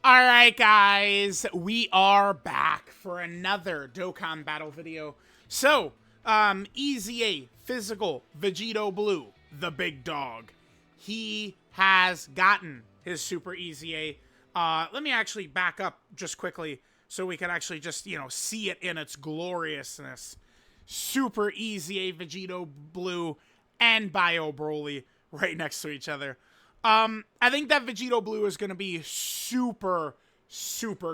Alright guys, we are back for another Dokkan battle video. So, EZA Physical Vegito Blue, the big dog. He has gotten his Super EZA. Let me actually back up just quickly so we can actually just, see it in its gloriousness. Super EZA Vegito Blue and Bio Broly right next to each other. I think that Vegito Blue is going to be super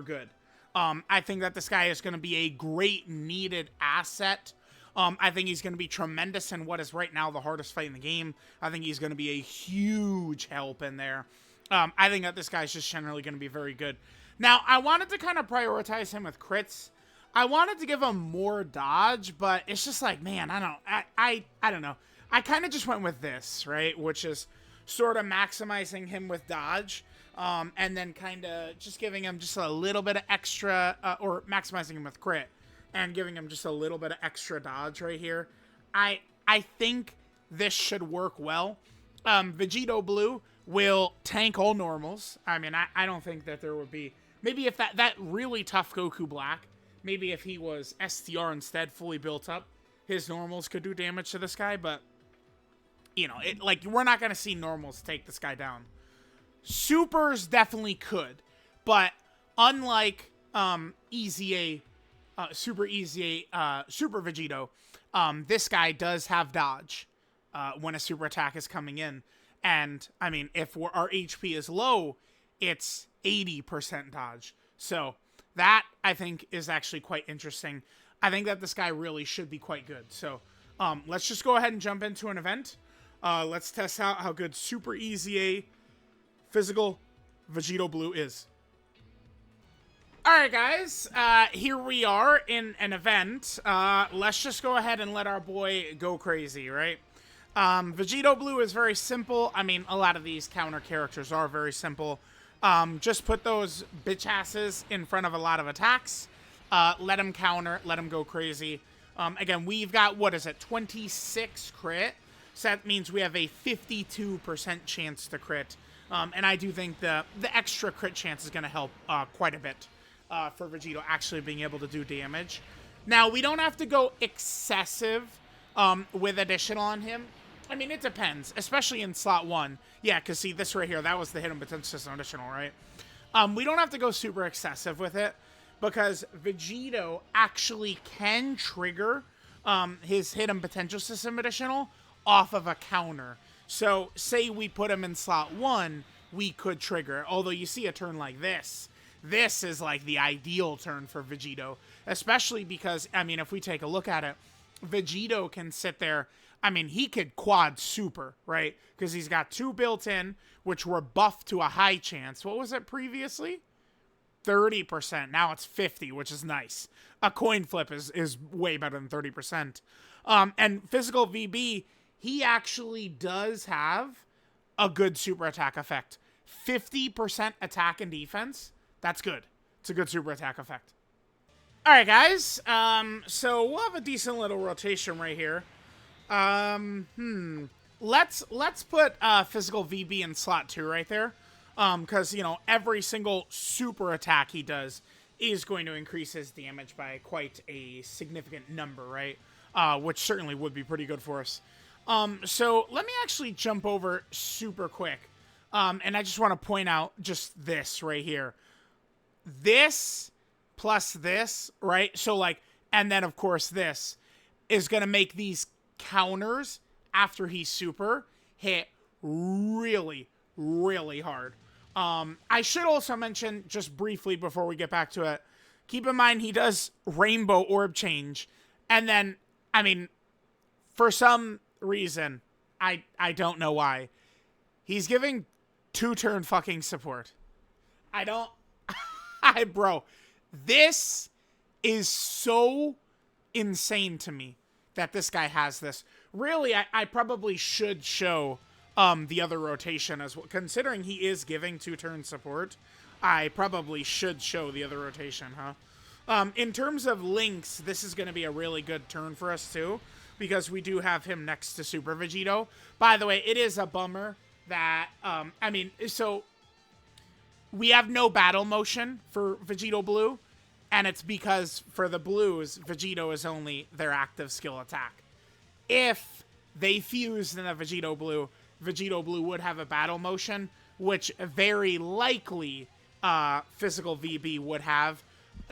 good. I think that this guy is going to be a great needed asset. I think he's going to be tremendous in what is right now the hardest fight in the game. I think he's going to be a huge help in there. I think that this guy's just generally going to be very good. Now, I wanted to kind of prioritize him with crits. I wanted to give him more dodge, but it's just like, man, I don't know. I kind of just went with this, right? Which is sort of maximizing him with dodge, and then kind of just giving him just a little bit of extra, or maximizing him with crit, and giving him just a little bit of extra dodge right here. I think this should work well. Vegito Blue will tank all normals. I mean, I don't think that there would be, maybe if that really tough Goku Black, maybe if he was STR instead, fully built up, his normals could do damage to this guy, but we're not going to see normals take this guy down. Supers definitely could, but unlike EZA, Super EZA, Super Vegito, this guy does have dodge when a super attack is coming in. And, I mean, if our HP is low, it's 80% dodge. So, that, I think, is actually quite interesting. I think that this guy really should be quite good. So, let's just go ahead and jump into an event. Let's test out how good Super EZA Physical Vegito Blue is. Alright guys, here we are in an event. Let's just go ahead and let our boy go crazy, right? Vegito Blue is very simple. I mean, a lot of these counter characters are very simple. Just put those bitch asses in front of a lot of attacks. Let them counter, let them go crazy. Again, we've got, 26 crit? So that means we have a 52% chance to crit. And I do think the extra crit chance is going to help quite a bit for Vegito actually being able to do damage. Now, we don't have to go excessive with additional on him. I mean, it depends, especially in slot 1. Yeah, because see, this right here, that was the hidden potential system additional, right? We don't have to go super excessive with it because Vegito actually can trigger his hidden potential system additional off of a counter. So, say we put him in slot 1, we could trigger it. Although you see a turn like this. This is like the ideal turn for Vegito. Especially because, I mean, if we take a look at it, Vegito can sit there. I mean, he could quad super, right? Because he's got 2 built in, which were buffed to a high chance. What was it previously? 30%. Now it's 50, which is nice. A coin flip is way better than 30%. And Physical VB, he actually does have a good super attack effect. 50% attack and defense. That's good. It's a good super attack effect. Alright, guys. So we'll have a decent little rotation right here. Let's put Physical VB in slot 2 right there. Because, every single super attack he does is going to increase his damage by quite a significant number, right? Which certainly would be pretty good for us. So let me actually jump over super quick. And I just want to point out just this right here. This plus this, right? So and then of course this is going to make these counters after he's super hit really hard. I should also mention just briefly before we get back to it, keep in mind he does rainbow orb change. And then, I mean, for some reason, I don't know why, he's giving 2-turn fucking support. Bro, this is so insane to me that this guy has this. Really, I probably should show the other rotation as well. Considering he is giving 2-turn support, I probably should show the other rotation, huh? In terms of links, this is going to be a really good turn for us too, because we do have him next to Super Vegito. By the way, it is a bummer that, I mean, so we have no battle motion for Vegito Blue, and it's because for the Blues, Vegito is only their active skill attack. If they fused in the Vegito Blue would have a battle motion, which very likely Physical VB would have.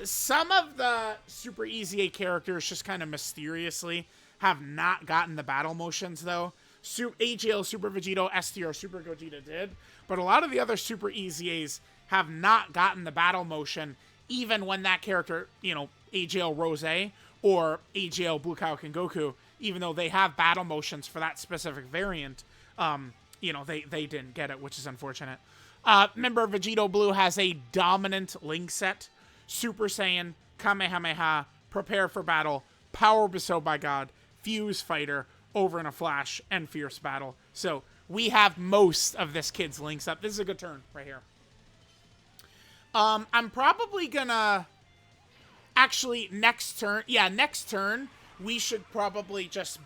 Some of the Super EZA characters just kind of mysteriously have not gotten the battle motions, though. AGL Super Vegito, STR Super Gogeta did, but a lot of the other Super EZAs have not gotten the battle motion, even when that character, you know, AGL Rose or AGL Blue Kaioken Goku, even though they have battle motions for that specific variant, you know, they didn't get it, which is unfortunate. Remember, Vegito Blue has a dominant link set: Super Saiyan, Kamehameha, Prepare for Battle, Power Bestowed by God, Fuse Fighter, Over in a Flash, and Fierce Battle. So we have most of this kid's links up. This is a good turn right here. I'm probably gonna... Actually, next turn... Yeah, next turn, we should probably just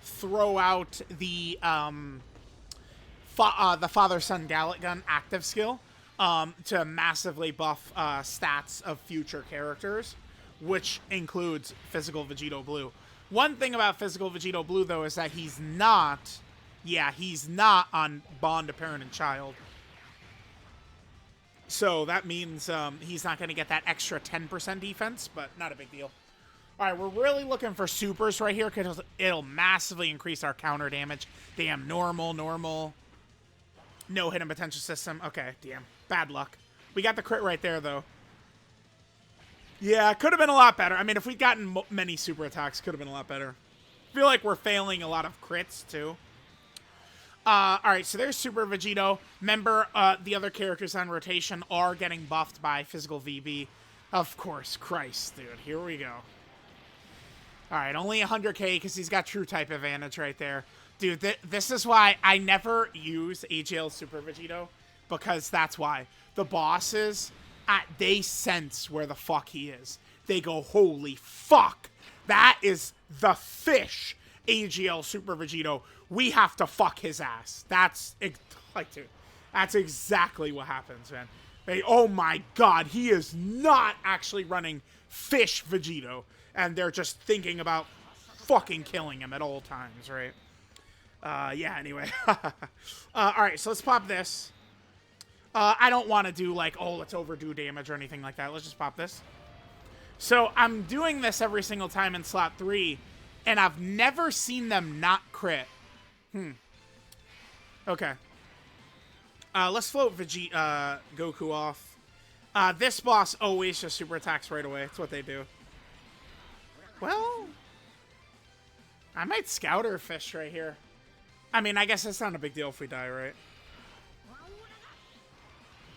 throw out the Father-Son Gallic Gun active skill to massively buff stats of future characters, which includes Physical Vegito Blue. One thing about Physical Vegito Blue, though, is that he's not... Yeah, he's not on Bond of Parent and Child. So that means he's not going to get that extra 10% defense, but not a big deal. All right, we're really looking for supers right here because it'll massively increase our counter damage. Damn, normal. No hidden potential system. Okay, damn. Bad luck. We got the crit right there, though. Yeah, could have been a lot better. I mean, if we'd gotten many super attacks, could have been a lot better. I feel like we're failing a lot of crits, too. All right, so there's Super Vegito. Remember, the other characters on rotation are getting buffed by Physical VB. Of course, Christ, dude. Here we go. All right, only 100k because he's got true type advantage right there. Dude, this is why I never use AGL Super Vegito, because that's why. The bosses, they sense where the fuck he is. They go, holy fuck, that is the fish, AGL Super Vegito. We have to fuck his ass. That's, like, dude, that's exactly what happens, man. Oh my god, he is not actually running fish Vegito. And they're just thinking about fucking killing him at all times, right? Yeah, anyway. Alright, so let's pop this. I don't want to do, like, oh, let's overdo damage or anything like that. Let's just pop this. So, I'm doing this every single time in slot 3, and I've never seen them not crit. Okay. Let's float Goku off. This boss always just super attacks right away. That's what they do. Well, I might scout her fish right here. I mean, I guess it's not a big deal if we die, right?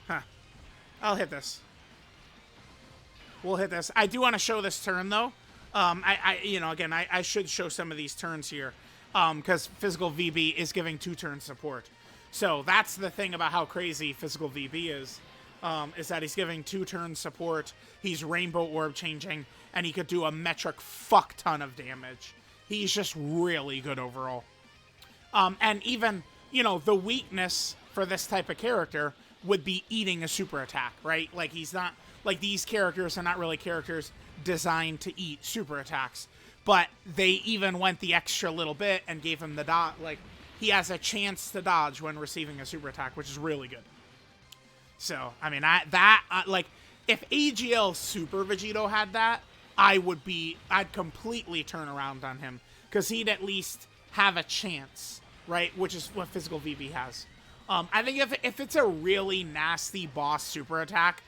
Huh. I'll hit this. We'll hit this. I do want to show this turn, though. You know, again, I should show some of these turns here. Because Physical VB is giving 2-turn support. So that's the thing about how crazy Physical VB is that he's giving 2-turn support. He's Rainbow Orb changing, and he could do a metric fuck ton of damage. He's just really good overall. And even, you know, the weakness for this type of character would be eating a super attack, right? Like, he's not, like, these characters are not really characters designed to eat super attacks. But they even went the extra little bit and gave him the dodge. Like, he has a chance to dodge when receiving a super attack, which is really good. So, I mean, like, if AGL Super Vegito had that, I'd completely turn around on him. Because he'd at least have a chance, right? Which is what Physical VB has. I think if it's a really nasty boss super attack,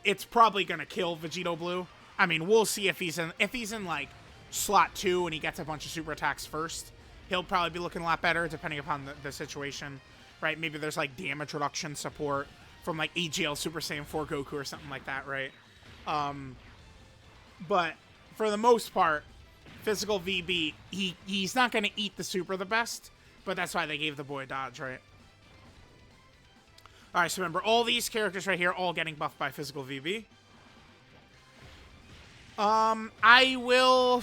it's probably going to kill Vegito Blue. I mean, we'll see if he's in, like, slot 2 and he gets a bunch of super attacks first. He'll probably be looking a lot better depending upon the situation, right? Maybe there's, like, damage reduction support from, like, AGL Super Saiyan 4 Goku or something like that, right? But for the most part, Physical VB, he's not going to eat the super the best, but that's why they gave the boy dodge, right? All right, so remember, all these characters right here all getting buffed by Physical VB. I will,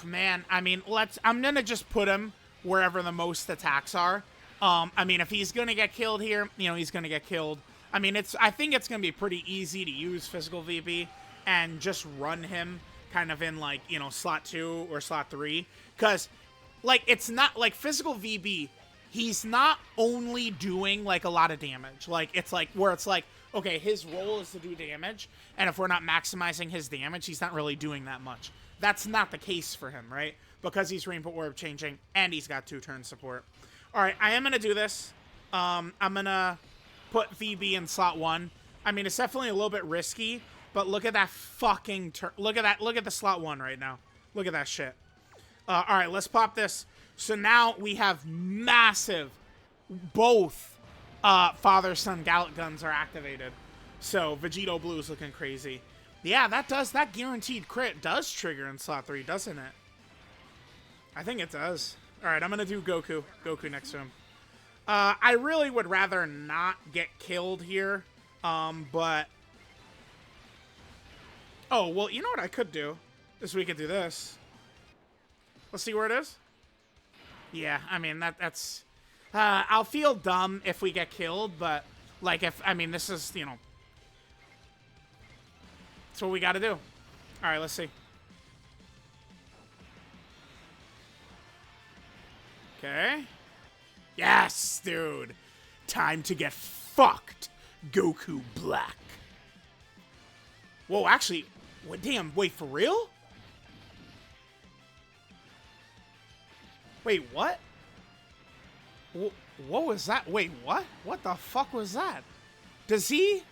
man, I mean, I'm going to just put him wherever the most attacks are. I mean, if he's going to get killed here, you know, he's going to get killed. I mean, I think it's going to be pretty easy to use physical VB and just run him kind of in, like, you know, slot 2 or slot 3. Because, like, it's not, like, physical VB, he's not only doing, like, a lot of damage. Like, it's like, where it's like, okay, his role is to do damage, and if we're not maximizing his damage, he's not really doing that much. That's not the case for him, right? Because he's Rainbow Orb changing, and he's got 2-turn support. Alright, I am going to do this. I'm going to put VB in slot 1. I mean, it's definitely a little bit risky, but look at that fucking turn. Look at that. Look at the slot 1 right now. Look at that shit. Alright, let's pop this. So now we have massive, both father-son Gallet guns are activated. So Vegito Blue is looking crazy. Yeah, that guaranteed crit does trigger in slot 3, doesn't it? I think it does. Alright, I'm gonna do Goku. Goku next to him. I really would rather not get killed here, but... Oh, well, you know what I could do? Is we could do this. Let's see where it is. Yeah, I mean, that's... I'll feel dumb if we get killed, but, like, I mean, this is, you know... That's what we gotta do. Alright, let's see. Okay. Yes, dude. Time to get fucked, Goku Black. Whoa, actually... Damn, wait, for real? Wait, what? What was that? Wait, what? What the fuck was that? Does he...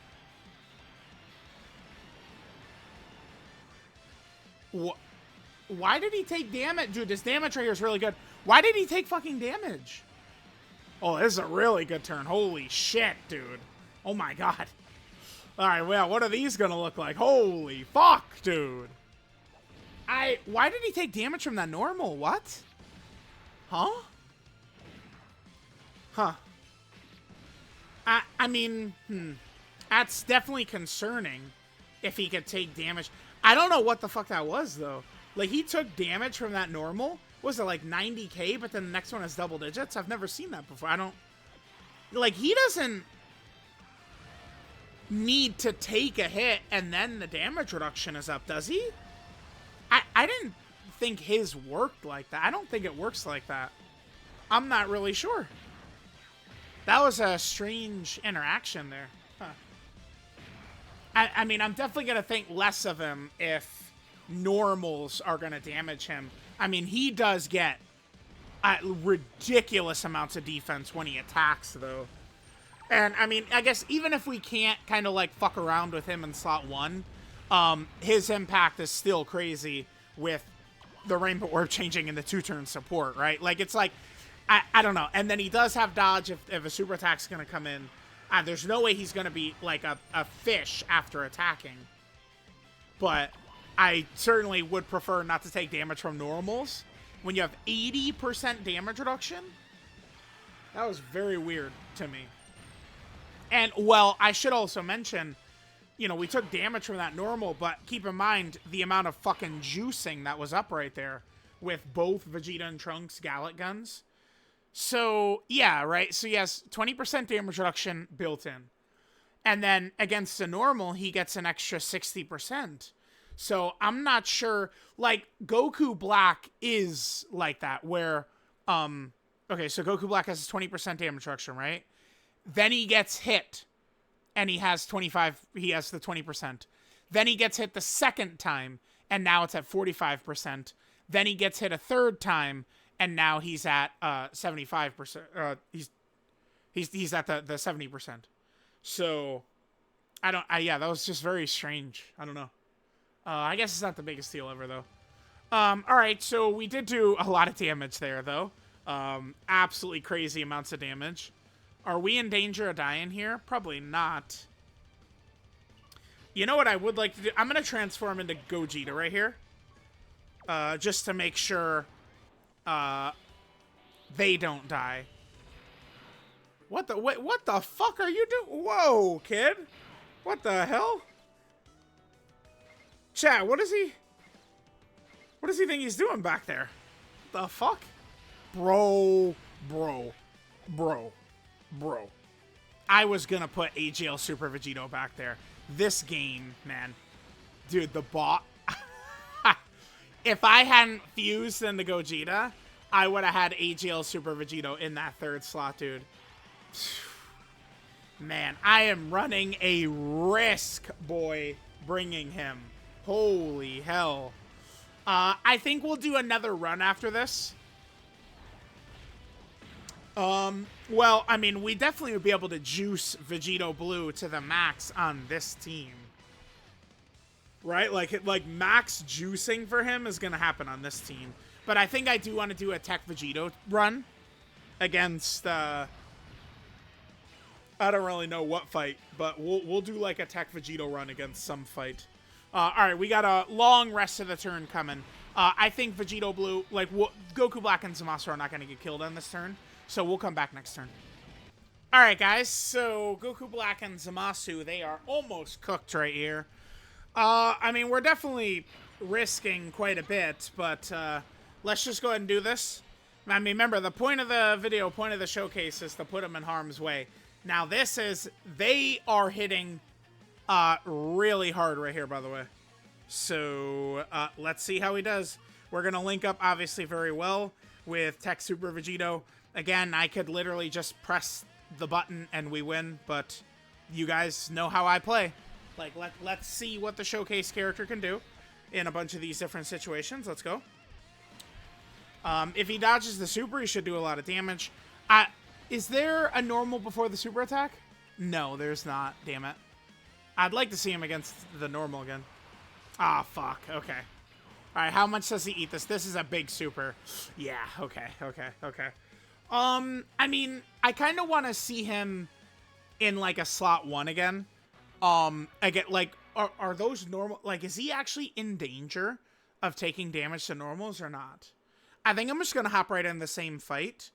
Why did he take damage? Dude, this damage right here is really good. Why did he take fucking damage? Oh, this is a really good turn. Holy shit, dude. Oh my god. Alright, well, what are these gonna look like? Holy fuck, dude. Why did he take damage from that normal? What? Huh? Huh. I mean, that's definitely concerning if he could take damage. I don't know what the fuck that was, though. Like, he took damage from that normal. Was it like 90k, but then the next one is double digits? I've never seen that before. I don't... Like, he doesn't need to take a hit and then the damage reduction is up, does he? I didn't think his worked like that. I don't think it works like that. I'm not really sure. That was a strange interaction there. Huh. I mean, I'm definitely going to think less of him if normals are going to damage him. I mean, he does get ridiculous amounts of defense when he attacks, though. And, I mean, I guess even if we can't kind of, like, fuck around with him in slot 1, his impact is still crazy with the Rainbow Orb changing in the 2-turn support, right? Like, it's like, I don't know. And then he does have dodge if a super attack's going to come in. There's no way he's going to be, like, a fish after attacking. But I certainly would prefer not to take damage from normals. When you have 80% damage reduction, that was very weird to me. And, well, I should also mention, you know, we took damage from that normal, but keep in mind the amount of fucking juicing that was up right there with both Vegeta and Trunks Gallet guns. So, yeah, right? So he has 20% damage reduction built in. And then against the normal, he gets an extra 60%. So I'm not sure, like, Goku Black is like that, where, okay, so Goku Black has 20% damage reduction, right? Then he gets hit, and he has the 20%. Then he gets hit the second time, and now it's at 45%. Then he gets hit a third time, and now he's at 75%. He's at the 70%. So, yeah, that was just very strange. I don't know. I guess it's not the biggest deal ever, though. Alright, so we did do a lot of damage there, though. Absolutely crazy amounts of damage. Are we in danger of dying here? Probably not. You know what I would like to do? I'm going to transform into Gogeta right here. Just to make sure they don't die. What the fuck are you doing? Whoa, kid. What the hell? Chat, what does he think he's doing back there? The fuck? Bro. I was gonna put AGL Super Vegito back there. This game, man. Dude, the bot. If I hadn't fused into Gogeta, I would have had AGL Super Vegito in that third slot, dude. Man, I am running a risk, boy, bringing him. Holy hell. I think we'll do another run after this. Well, I mean, we definitely would be able to juice Vegito Blue to the max on this team. Right? Like max juicing for him is going to happen on this team. But I think I do want to do a Tech Vegito run against, I don't really know what fight, but we'll do like a Tech Vegito run against some fight. All right, we got a long rest of the turn coming. I think Vegito Blue, like, Goku Black and Zamasu are not going to get killed on this turn, so we'll come back next turn. All right, guys, so Goku Black and Zamasu, they are almost cooked right here. I mean, we're definitely risking quite a bit, but let's just go ahead and do this. I mean, remember, the point of the video, point of the showcase is to put them in harm's way. Now, this is, they are hitting really hard right here, by the way. So, let's see how he does. We're going to link up, obviously, very well with Tech Super Vegito. Again, I could literally just press the button and we win, but you guys know how I play. Like, let's see what the showcase character can do in a bunch of these different situations. Let's go. If he dodges the super, he should do a lot of damage. Is there a normal before the super attack? No, there's not. Damn it. I'd like to see him against the normal again. Ah, fuck. Okay. All right, how much does he eat this? This is a big super. Yeah, okay. I mean, I kind of want to see him in, like, a slot 1 again. I get, like, are those normal? Like, is he actually in danger of taking damage to normals or not? I think I'm just gonna hop right in the same fight.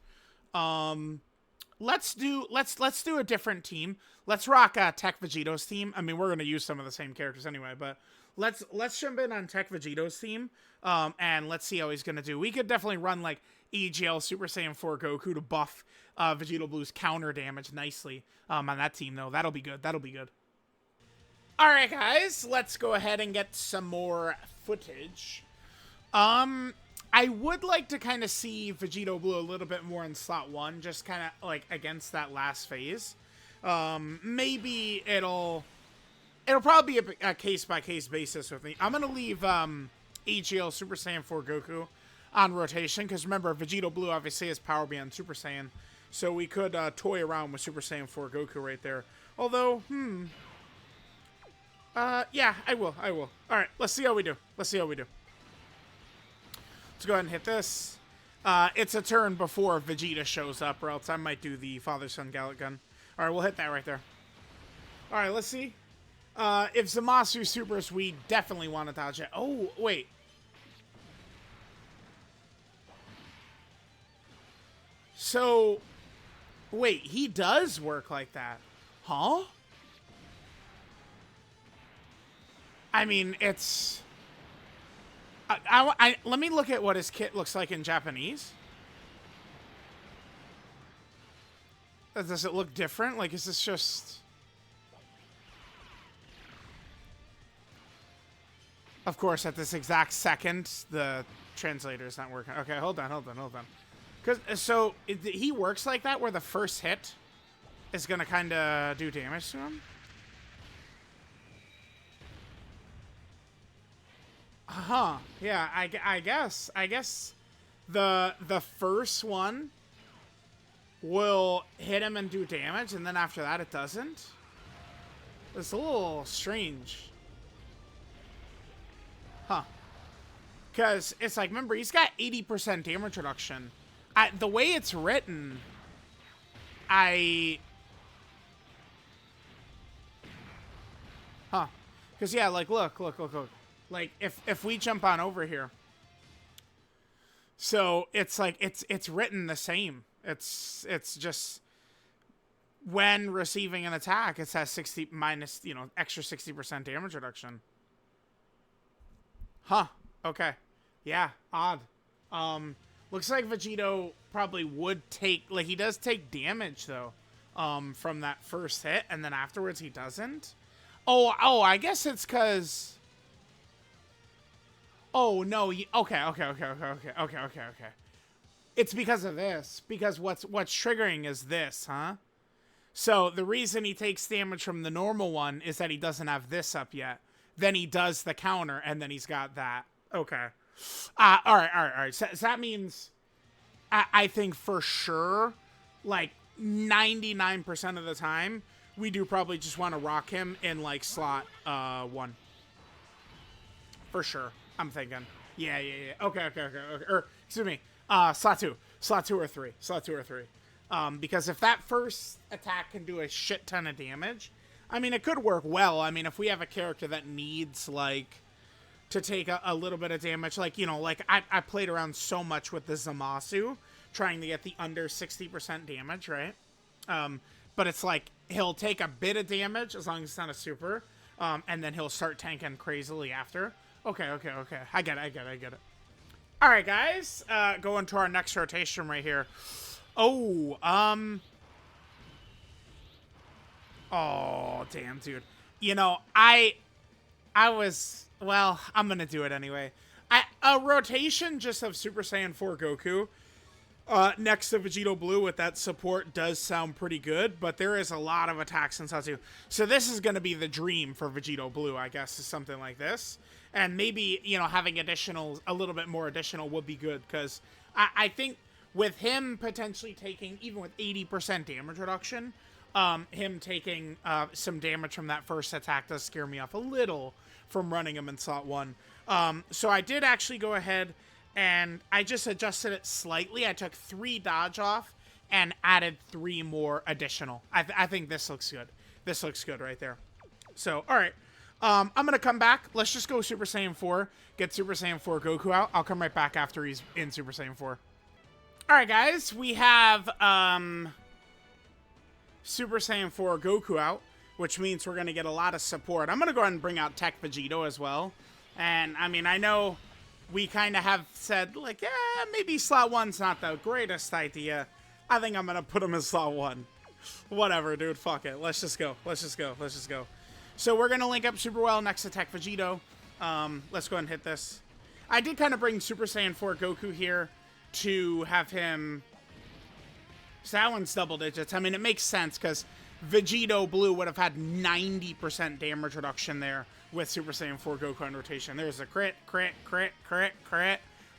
Let's do a different team. Let's rock Tech Vegito's team. I mean, we're gonna use some of the same characters anyway, but let's jump in on Tech Vegito's team. And let's see how he's gonna do. We could definitely run like EGL Super Saiyan 4 Goku to buff Vegito Blue's counter damage nicely on that team, though. That'll be good. That'll be good. All right, guys, let's go ahead and get some more footage. I would like to kind of see Vegito Blue a little bit more in slot 1, just kind of like against that last phase. Maybe it'll probably be a case-by-case basis with me. I'm going to leave EGL Super Saiyan 4 Goku on rotation, because remember, Vegito Blue obviously has power beyond Super Saiyan, so we could toy around with Super Saiyan 4 Goku right there. Although, yeah, I will. All right, let's see how we do. Let's go ahead and hit this. It's a turn before Vegeta shows up, or else I might do the Father-Son Gallic Gun. All right, we'll hit that right there. All right, let's see. If Zamasu supers, we definitely want to dodge it. Oh, wait. So, wait, he does work like that. Huh? I mean, it's... let me look at what his kit looks like in Japanese. Does it look different? Like, is this just... Of course, at this exact second, the translator is not working. Okay, hold on. So, he works like that, where the first hit is going to kind of do damage to him? Huh. Yeah, I guess. I guess the first one will hit him and do damage, and then after that it doesn't? It's a little strange. Huh. Because it's like, remember, he's got 80% damage reduction. The way it's written, Huh. Because, yeah, like, look. Like, if we jump on over here. So, it's like, it's written the same. It's just, when receiving an attack, it says 60 minus, extra 60% damage reduction. Huh. Okay. Yeah, odd. Looks like Vegito probably would take, like, he does take damage, though. from that first hit, and then afterwards he doesn't. Oh, I guess it's because... Oh, no, okay. It's because of this, because what's triggering is this, huh? So the reason he takes damage from the normal one is that he doesn't have this up yet. Then he does the counter, and then he's got that. Okay. All right. So that means I think for sure, like 99% of the time, we do probably just want to rock him in like slot 1. For sure, I'm thinking. Yeah. Okay. Or excuse me, slot 2 or 3. Because if that first attack can do a shit ton of damage, I mean, it could work well. I mean, if we have a character that needs, like, to take a little bit of damage, like, you know, like, I played around so much with the Zamasu, trying to get the under 60% damage, right? But it's like, he'll take a bit of damage, as long as it's not a super, and then he'll start tanking crazily after. Okay. I get it. All right, guys, going to our next rotation right here. Oh, damn, dude. You know, I was, well, I'm gonna do it anyway. A rotation just of Super Saiyan 4 Goku, next to Vegito Blue with that support does sound pretty good, but there is a lot of attacks in Satsu. So this is gonna be the dream for Vegito Blue, I guess, is something like this. And maybe, you know, having a little bit more additional would be good, because I think with him potentially taking, even with 80% damage reduction, him taking some damage from that first attack does scare me off a little from running him in slot 1. So I did actually go ahead and I just adjusted it slightly. I took 3 dodge off and added 3 more additional. I think this looks good. This looks good right there. So, all right. I'm going to come back. Let's just go Super Saiyan 4. Get Super Saiyan 4 Goku out. I'll come right back after he's in Super Saiyan 4. Alright, guys. We have Super Saiyan 4 Goku out, which means we're going to get a lot of support. I'm going to go ahead and bring out Tech Vegito as well. And, I mean, I know we kind of have said, like, yeah, maybe slot 1's not the greatest idea. I think I'm going to put him in slot 1. Whatever, dude. Fuck it. Let's just go. So we're going to link up super well next to Tech Vegito. Let's go ahead and hit this. I did kind of bring Super Saiyan 4 Goku here to have him... So that one's double digits. I mean, it makes sense because Vegito Blue would have had 90% damage reduction there with Super Saiyan 4 Goku on rotation. There's a crit.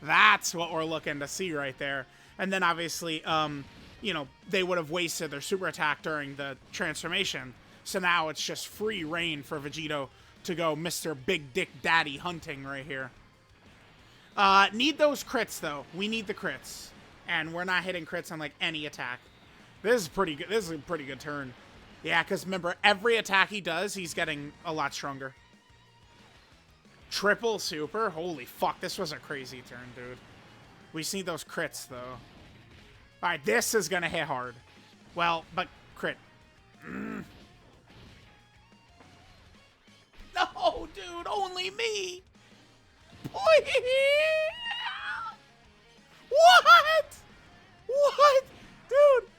That's what we're looking to see right there. And then obviously, you know, they would have wasted their super attack during the transformation. So now it's just free reign for Vegito to go Mr. Big Dick Daddy hunting right here. Need those crits, though. We need the crits. And we're not hitting crits on, like, any attack. This is pretty good. This is a pretty good turn. Yeah, because remember, every attack he does, he's getting a lot stronger. Triple super? Holy fuck, this was a crazy turn, dude. We just need those crits, though. Alright, this is gonna hit hard. Well, but crit. No, dude, only me. Please. What? Dude.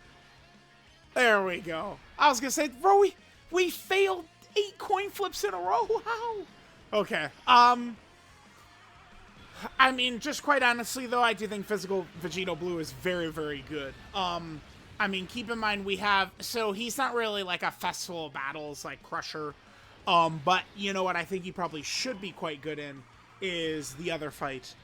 There we go. I was gonna say, bro, we failed 8 coin flips in a row. How? Okay. I mean, just quite honestly, though, I do think physical Vegito Blue is very, very good. I mean, keep in mind we have... So he's not really like a Festival of Battles like Crusher. But you know what I think he probably should be quite good in is the other fight.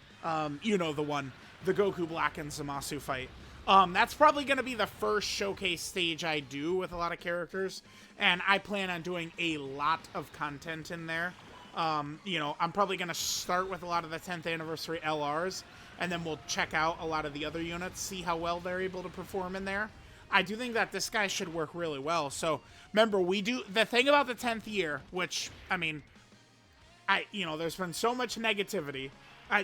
You know the one. The Goku Black and Zamasu fight. That's probably going to be the first showcase stage I do with a lot of characters. And I plan on doing a lot of content in there. You know, I'm probably going to start with a lot of the 10th anniversary LRs. And then we'll check out a lot of the other units, see how well they're able to perform in there. I do think that this guy should work really well. So, remember, we do... The thing about the 10th year, which, I mean... you know, there's been so much negativity.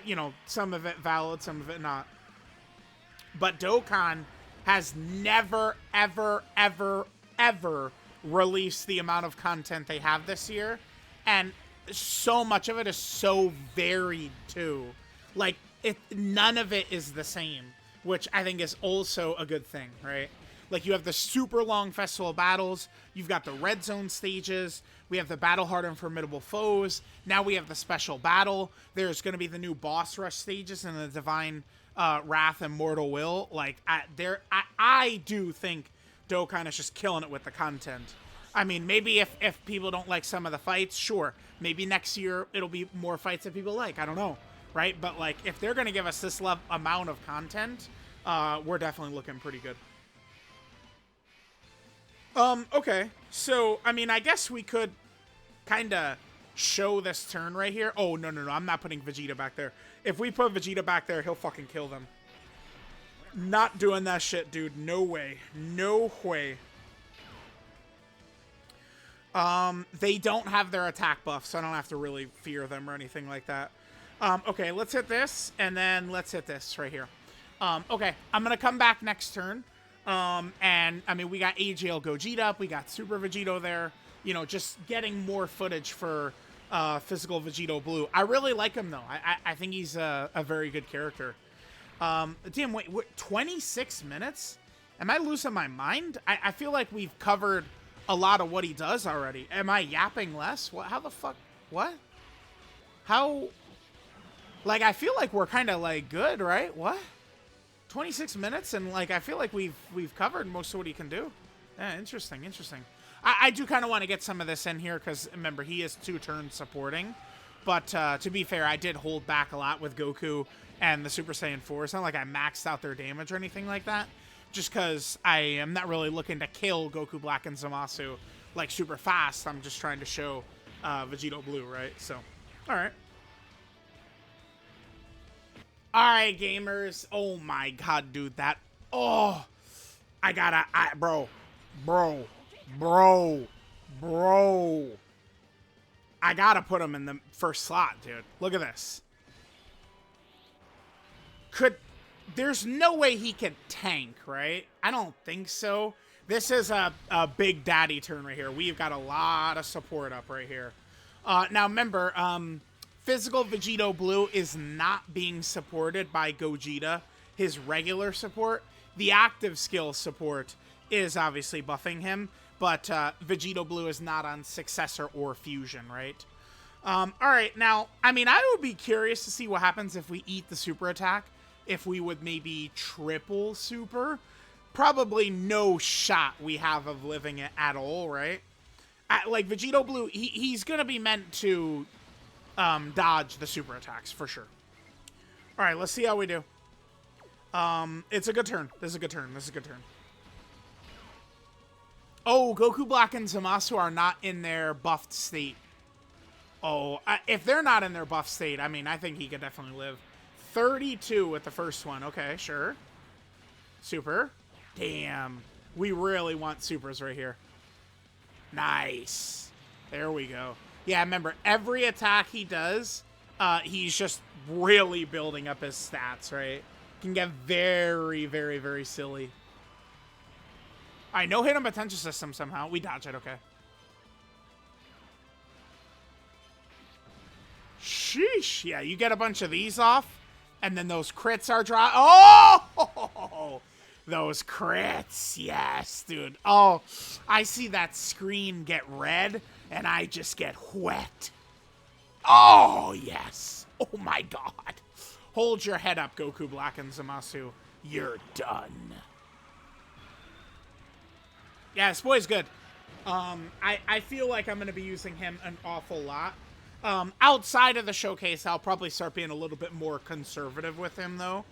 You know, some of it valid, some of it not. But Dokkan has never, ever, ever, ever released the amount of content they have this year. And so much of it is so varied, too. Like, none of it is the same, which I think is also a good thing, right? Like, you have the super long festival battles. You've got the red zone stages. We have the battle hard and formidable foes. Now we have the special battle. There's going to be the new boss rush stages and the divine wrath and mortal will. Like, I do think Dokkan is just killing it with the content. I mean, maybe if people don't like some of the fights, sure. Maybe next year it'll be more fights that people like. I don't know, right? But, like, if they're going to give us this amount of content, we're definitely looking pretty good. Okay. So, I mean, I guess we could kind of show this turn right here. Oh, no. I'm not putting Vegeta back there. If we put Vegeta back there, he'll fucking kill them. Not doing that shit, dude. No way. No way. They don't have their attack buff, so I don't have to really fear them or anything like that. Okay, let's hit this, and then let's hit this right here. Okay, I'm gonna come back next turn. And, I mean, we got AGL Gogeta up, we got Super Vegito there. You know, just getting more footage for, Physical Vegito Blue. I really like him, though. I think he's a very good character. Damn, wait, 26 minutes? Am I losing my mind? I feel like we've covered a lot of what he does already. Am I yapping less? What? How the fuck? What? How? Like, I feel like we're kind of, like, good, right? What? 26 minutes, and, like, I feel like we've covered most of what he can do. Yeah, interesting. I do kind of want to get some of this in here, because, remember, he is 2 turns supporting. But, to be fair, I did hold back a lot with Goku and the Super Saiyan 4. It's not like I maxed out their damage or anything like that. Just because I am not really looking to kill Goku Black and Zamasu, like, super fast. I'm just trying to show Vegito Blue, right? So, alright. Alright, gamers. Oh my god, dude, that... Oh! I gotta... Bro. I gotta put him in the first slot, dude. Look at this. There's no way he could tank, right? I don't think so. This is a big daddy turn right here. We've got a lot of support up right here. Now, remember, Physical Vegito Blue is not being supported by Gogeta, his regular support. The active skill support is obviously buffing him, but Vegito Blue is not on Successor or Fusion, right? Alright, now, I mean, I would be curious to see what happens if we eat the super attack. If we would maybe triple super. Probably no shot we have of living it at all, right? Like, Vegito Blue, he's going to be meant to dodge the super attacks, for sure. Alright, let's see how we do. It's a good turn. This is a good turn. Oh, Goku Black and Zamasu are not in their buffed state. Oh, if they're not in their buffed state, I mean, I think he could definitely live. 32 with the first one. Okay, sure. Super. Damn. We really want supers right here. Nice. There we go. Yeah, remember, every attack he does, he's just really building up his stats, right? Can get very, very, very silly. All right, no hit on potential system somehow. We dodge it, okay. Sheesh. Yeah, you get a bunch of these off. And then those crits are dropped. Oh! Those crits. Yes, dude. Oh, I see that screen get red, and I just get wet. Oh, yes. Oh, my God. Hold your head up, Goku Black and Zamasu. You're done. Yeah, this boy's good. I feel like I'm going to be using him an awful lot. Outside of the showcase, I'll probably start being a little bit more conservative with him, though.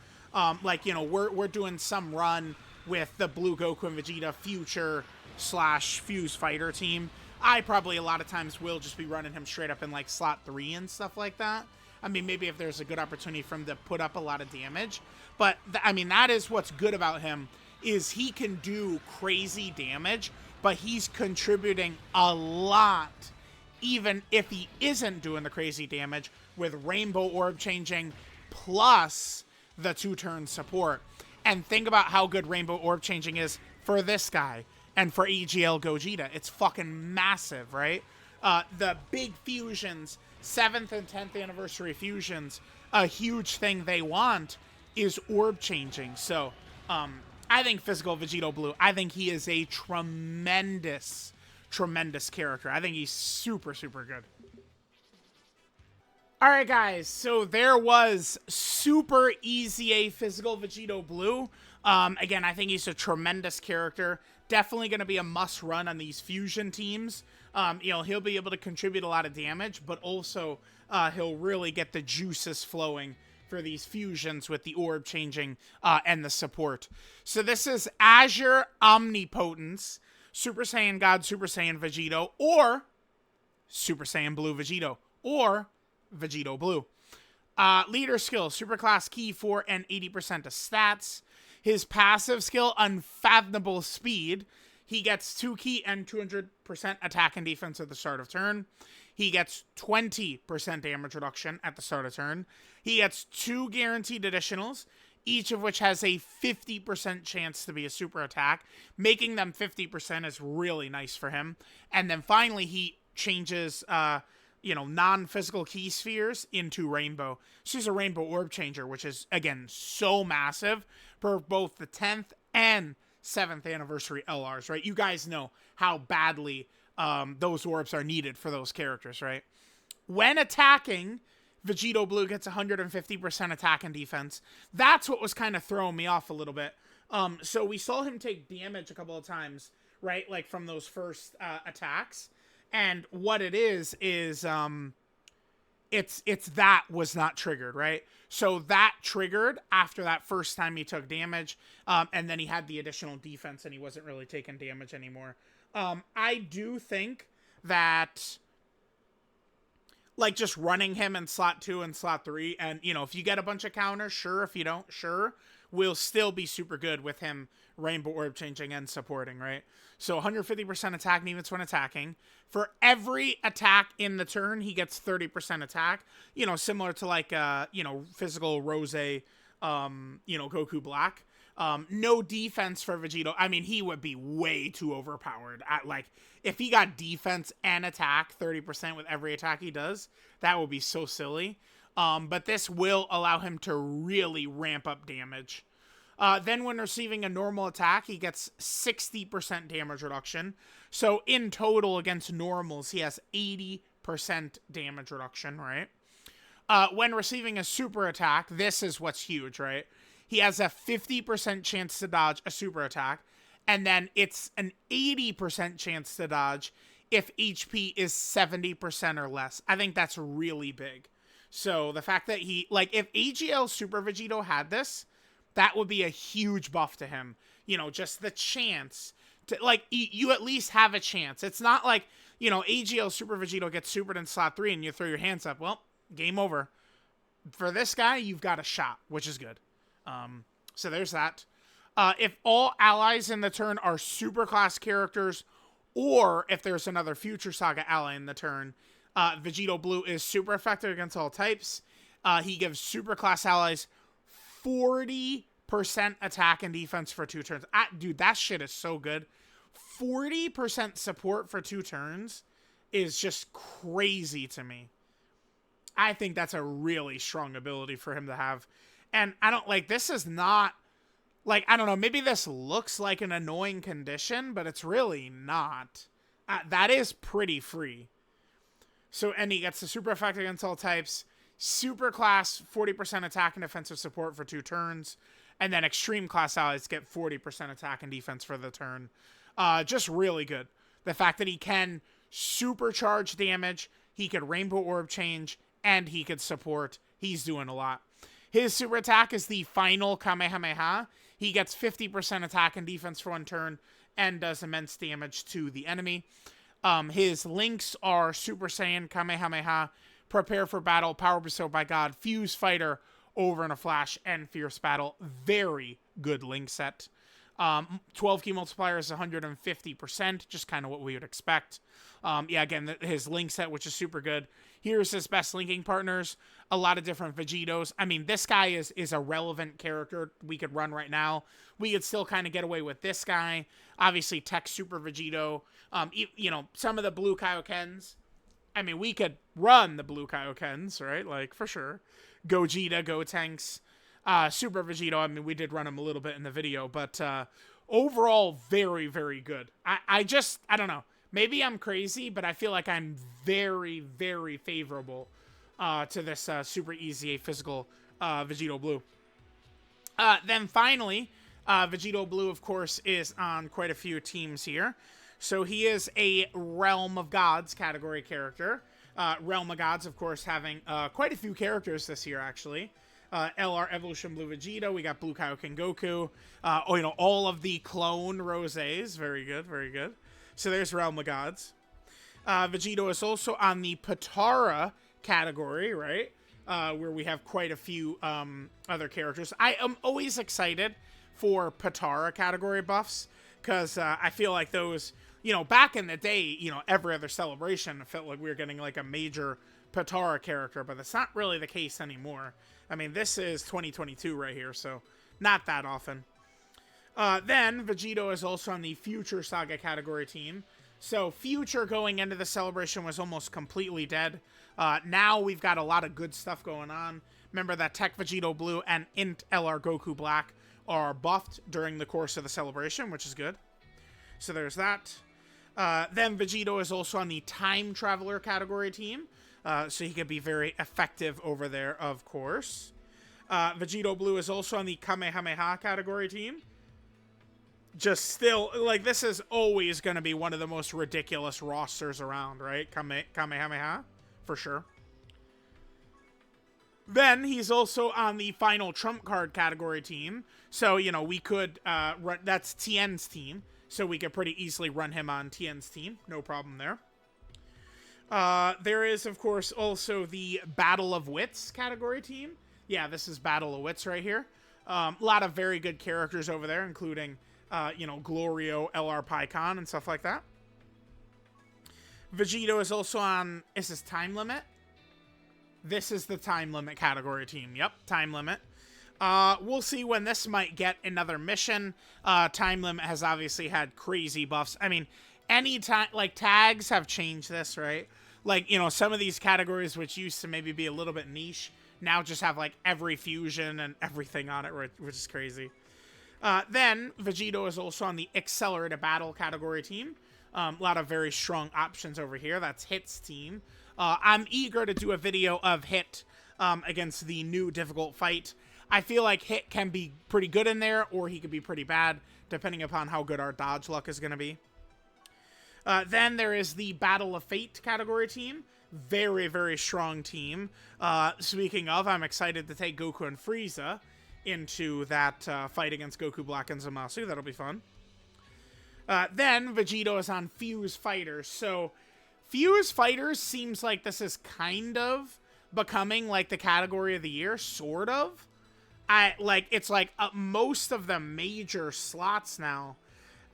Like, you know, we're doing some run with the Blue Goku and Vegeta Future / Fuse Fighter team. I probably a lot of times will just be running him straight up in, like, slot 3 and stuff like that. I mean, maybe if there's a good opportunity for him to put up a lot of damage. But, I mean, that is what's good about him, is he can do crazy damage, but he's contributing a lot, even if he isn't doing the crazy damage, with Rainbow Orb changing plus the 2-turn support. And think about how good Rainbow Orb changing is for this guy and for EGL Gogeta. It's fucking massive, right? The big fusions, 7th and 10th anniversary fusions, a huge thing they want is orb changing. So, I think Physical Vegito Blue, I think he is a tremendous, tremendous character. I think he's super, super good. All right, guys, so there was Super EZA Physical Vegito Blue. Again, I think he's a tremendous character. Definitely going to be a must run on these fusion teams. He'll be able to contribute a lot of damage, but also he'll really get the juices flowing for these fusions with the orb changing and the support. So this is Azure Omnipotence, Super Saiyan God, Super Saiyan Vegito, or Super Saiyan Blue Vegito, or Vegito Blue. Leader skill, Superclass Key 4 and 80% of stats. His passive skill, Unfathomable Speed. He gets 2 key and 200% attack and defense at the start of turn. He gets 20% damage reduction at the start of turn. He gets 2 guaranteed additionals, each of which has a 50% chance to be a super attack. Making them 50% is really nice for him. And then finally, he changes non-physical key spheres into rainbow. So he's a rainbow orb changer, which is, again, so massive for both the 10th and 7th anniversary LRs, right? You guys know how badly those orbs are needed for those characters, right? When attacking, Vegito Blue gets 150% attack and defense. That's what was kind of throwing me off a little bit. So we saw him take damage a couple of times, right? Like from those first attacks. And what it is it's that was not triggered, right? So that triggered after that first time he took damage, and then he had the additional defense and he wasn't really taking damage anymore. I do think that, like, just running him in slot 2 and slot 3, and, if you get a bunch of counters, sure. If you don't, sure. Will still be super good with him Rainbow Orb changing and supporting, right? So 150% attack defense when attacking. For every attack in the turn, he gets 30% attack. Similar to like physical Rose, Goku Black. No defense for Vegito. I mean, he would be way too overpowered. If he got defense and attack 30% with every attack he does, that would be so silly. But this will allow him to really ramp up damage. Then when receiving a normal attack, he gets 60% damage reduction. So in total against normals, he has 80% damage reduction, right? When receiving a super attack, this is what's huge, right? He has a 50% chance to dodge a super attack, and then it's an 80% chance to dodge if HP is 70% or less. I think that's really big. So the fact that if AGL Super Vegito had this, that would be a huge buff to him. Just the chance to, you at least have a chance. It's not like, AGL Super Vegito gets supered in slot 3 and you throw your hands up. Well, game over. For this guy, you've got a shot, which is good. So there's that. If all allies in the turn are superclass characters, or if there's another Future Saga ally in the turn, Vegito Blue is super effective against all types. He gives superclass allies 40% attack and defense for 2 turns. Dude, that shit is so good. 40% support for 2 turns is just crazy to me. I think that's a really strong ability for him to have. And this is not, I don't know, maybe this looks like an annoying condition, but it's really not. That is pretty free. So, and he gets the super effect against all types, super class 40% attack and defensive support for 2 turns, and then extreme class allies get 40% attack and defense for the turn. Just really good. The fact that he can supercharge damage, he could Rainbow Orb change, and he could support. He's doing a lot. His super attack is the final Kamehameha. He gets 50% attack and defense for 1 turn, and does immense damage to the enemy. His links are Super Saiyan, Kamehameha, Prepare for Battle, Power Bestowed by God, Fuse Fighter, Over in a Flash, and Fierce Battle. Very good link set. 12 key multiplier is 150%, just kind of what we would expect. Again, his link set, which is super good. Here's his best linking partners. A lot of different Vegitos. I mean, this guy is a relevant character we could run right now. We could still kind of get away with this guy. Obviously, Tech Super Vegito. Some of the Blue Kaiokens. I mean, we could run the Blue Kaiokens, right? For sure. Gogeta, Gotenks. Super Vegito, I mean, we did run him a little bit in the video, but overall, very, very good. I don't know. Maybe I'm crazy, but I feel like I'm very, very favorable to this Super EZA physical Vegito Blue. Then finally, Vegito Blue, of course, is on quite a few teams here. So he is a Realm of Gods category character. Realm of Gods, of course, having quite a few characters this year, actually. LR Evolution Blue Vegeta. We got Blue Kaioken Goku. All of the clone Rosés. Very good, very good. So there's Realm of Gods. Vegito is also on the Potara category, right? Where we have quite a few other characters. I am always excited for Potara category buffs because I feel like those, back in the day, every other celebration, it felt like we were getting like a major Potara character, but that's not really the case anymore. I mean, this is 2022 right here, so not that often. Then Vegito is also on the Future Saga category team. So Future going into the celebration was almost completely dead. Now we've got a lot of good stuff going on. Remember that Tech Vegito Blue and Int LR Goku Black are buffed during the course of the celebration, which is good. So there's that. Then Vegito is also on the Time Traveler category team. So he could be very effective over there, of course. Vegito Blue is also on the Kamehameha category team. Just still, like, this is always going to be one of the most ridiculous rosters around, right? Kamehameha, for sure. Then he's also on the Final Trump Card category team. So, we could run, that's Tien's team. So we could pretty easily run him on Tien's team. No problem there. There is, of course, also the Battle of Wits category team. Yeah, this is Battle of Wits right here. A lot of very good characters over there, including, Glorio, LR PyCon, and stuff like that. Vegito is also on, is this Time Limit? This is the Time Limit category team. Yep, Time Limit. We'll see when this might get another mission. Time Limit has obviously had crazy buffs. I mean, any time, like, tags have changed this, right? Like, some of these categories which used to maybe be a little bit niche now just have, like, every fusion and everything on it, which is crazy. Then Vegito is also on the Accelerated Battle category team. A lot of very strong options over here. That's Hit's team. I'm eager to do a video of Hit against the new difficult fight. I feel like Hit can be pretty good in there, or he could be pretty bad, depending upon how good our dodge luck is going to be. Then there is the Battle of Fate category team. Very, very strong team. Speaking of, I'm excited to take Goku and Frieza into that fight against Goku Black and Zamasu. That'll be fun. Then Vegito is on Fuse Fighters. So Fuse Fighters seems like this is kind of becoming like the category of the year, sort of. It's like most of the major slots now.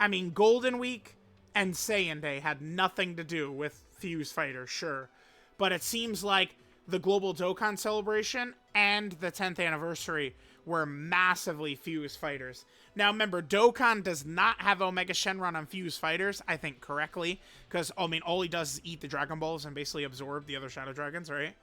I mean, Golden Week and Saiyan Day had nothing to do with Fuse Fighters, sure. But it seems like the Global Dokkan Celebration and the 10th anniversary were massively Fuse Fighters. Now, remember, Dokkan does not have Omega Shenron on Fuse Fighters, I think correctly, because, I mean, all he does is eat the Dragon Balls and basically absorb the other Shadow Dragons, right?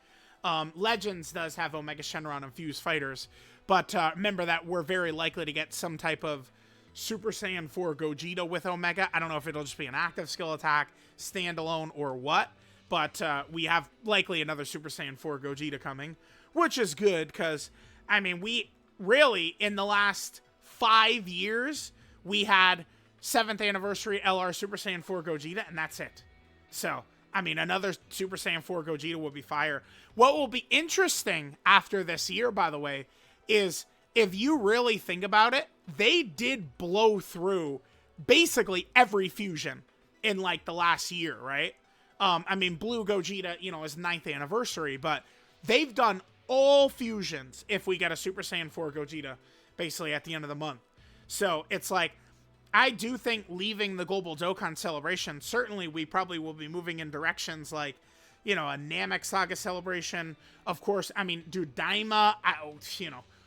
Legends does have Omega Shenron on Fuse Fighters, but remember that we're very likely to get some type of Super Saiyan 4 Gogeta with Omega. I don't know if it'll just be an active skill attack, standalone, or what, but we have likely another Super Saiyan 4 Gogeta coming, which is good, because, I mean, we really, in the last 5 years, we had 7th anniversary LR Super Saiyan 4 Gogeta, and that's it. So, I mean, another Super Saiyan 4 Gogeta will be fire. What will be interesting after this year, by the way, is if you really think about it, they did blow through basically every fusion in, like, the last year, right? I mean, Blue Gogeta, is 9th anniversary, but they've done all fusions if we get a Super Saiyan 4 Gogeta basically at the end of the month. So it's like, I do think leaving the Global Dokkan Celebration, certainly we probably will be moving in directions like, a Namek Saga Celebration. Of course, I mean, dude, Daima,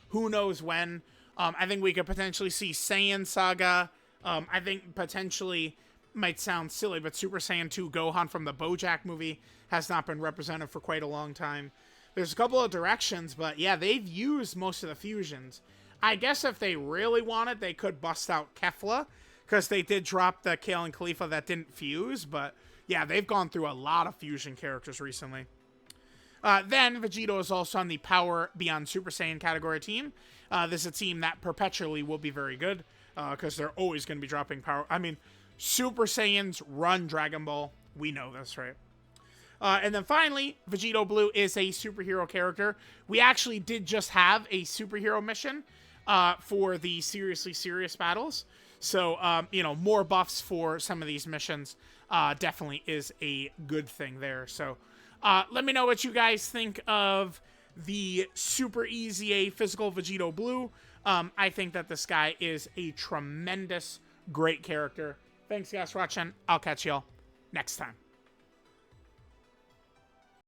who knows when. I think we could potentially see Saiyan Saga. I think potentially, might sound silly, but Super Saiyan 2 Gohan from the BoJack movie has not been represented for quite a long time. There's a couple of directions, but yeah, they've used most of the fusions. I guess if they really wanted, they could bust out Kefla, because they did drop the Kale and Khalifa that didn't fuse, but yeah, they've gone through a lot of fusion characters recently. Then, Vegito is also on the Power Beyond Super Saiyan category team. This is a team that perpetually will be very good, because they're always going to be dropping power. I mean, Super Saiyans run Dragon Ball. We know this, right? And then finally, Vegito Blue is a superhero character. We actually did just have a superhero mission for the Seriously Serious battles. So, you know, more buffs for some of these missions definitely is a good thing there. So, let me know what you guys think of the Super EZA Physical Vegito Blue. I think that this guy is a tremendous, great character. Thanks, guys, for watching. I'll catch y'all next time.